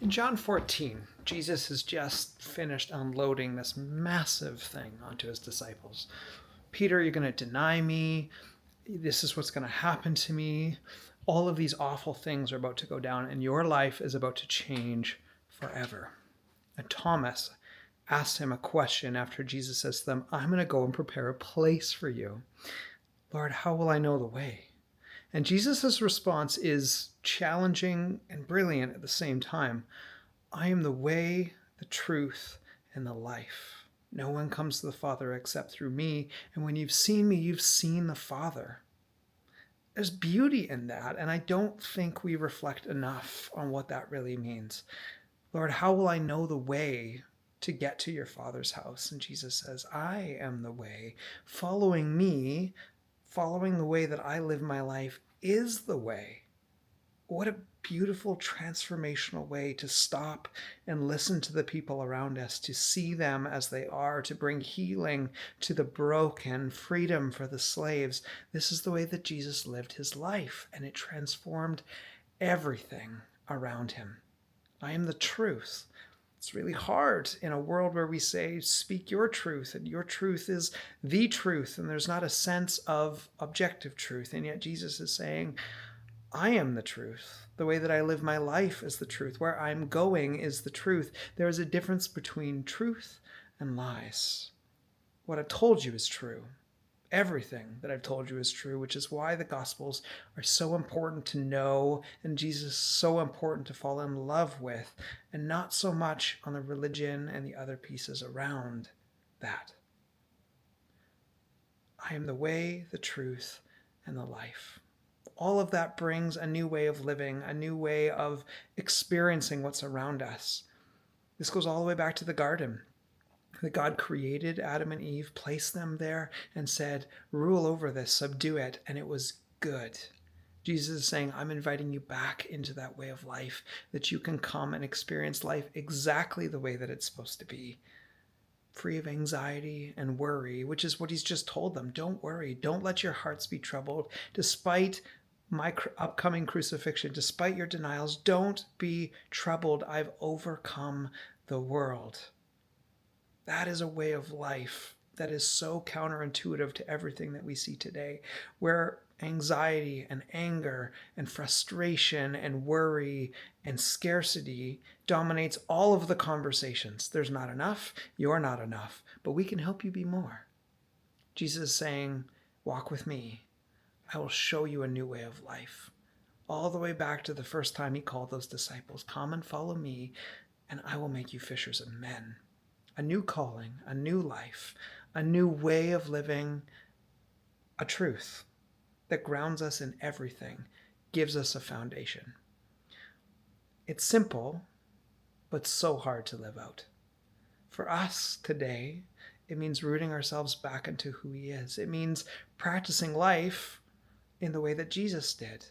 In John 14, Jesus has just finished unloading this massive thing onto his disciples. Peter, you're going to deny me. This is what's going to happen to me. All of these awful things are about to go down, and your life is about to change forever. And Thomas asked him a question after Jesus says to them, I'm going to go and prepare a place for you. Lord, how will I know the way? And Jesus' response is challenging and brilliant at the same time. I am the way, the truth, and the life. No one comes to the Father except through me. And when you've seen me, you've seen the Father. There's beauty in that, and I don't think we reflect enough on what that really means. Lord, how will I know the way to get to your Father's house? And Jesus says, I am the way. Following me, following the way that I live my life is the way. What a beautiful transformational way to stop and listen to the people around us, to see them as they are, to bring healing to the broken, freedom for the slaves. This is the way that Jesus lived his life, and it transformed everything around him. I am the truth. It's really hard in a world where we say, speak your truth, and your truth is the truth, and there's not a sense of objective truth. And yet Jesus is saying, I am the truth. The way that I live my life is the truth. Where I'm going is the truth. There is a difference between truth and lies. What I've told you is true. Everything that I've told you is true, which is why the Gospels are so important to know and Jesus is so important to fall in love with, and not so much on the religion and the other pieces around that. I am the way, the truth, and the life. All of that brings a new way of living, a new way of experiencing what's around us. This goes all the way back to the garden. That God created Adam and Eve, placed them there, and said, rule over this, subdue it, and it was good. Jesus is saying, I'm inviting you back into that way of life, that you can come and experience life exactly the way that it's supposed to be, free of anxiety and worry, which is what he's just told them. Don't worry. Don't let your hearts be troubled. Despite my upcoming crucifixion, despite your denials, don't be troubled. I've overcome the world. That is a way of life that is so counterintuitive to everything that we see today, where anxiety and anger and frustration and worry and scarcity dominates all of the conversations. There's not enough, you're not enough, but we can help you be more. Jesus is saying, walk with me. I will show you a new way of life. All the way back to the first time he called those disciples, come and follow me, and I will make you fishers of men. A new calling, a new life, a new way of living, a truth that grounds us in everything, gives us a foundation. It's simple, but so hard to live out. For us today, it means rooting ourselves back into who he is. It means practicing life in the way that Jesus did.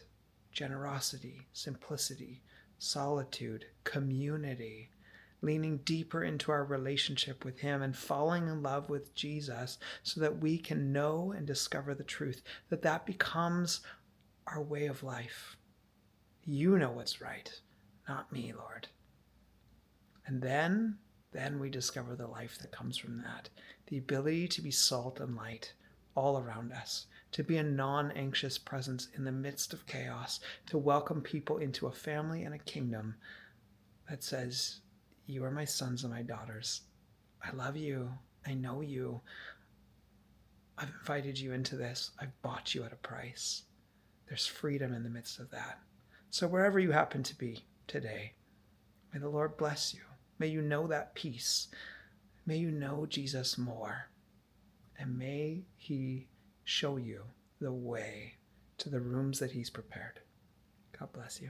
Generosity, simplicity, solitude, community, leaning deeper into our relationship with him and falling in love with Jesus so that we can know and discover the truth, that becomes our way of life. You know what's right, not me, Lord. And then we discover the life that comes from that, the ability to be salt and light all around us, to be a non-anxious presence in the midst of chaos, to welcome people into a family and a kingdom that says, you are my sons and my daughters. I love you. I know you. I've invited you into this. I've bought you at a price. There's freedom in the midst of that. So wherever you happen to be today, may the Lord bless you. May you know that peace. May you know Jesus more. And may he show you the way to the rooms that he's prepared. God bless you.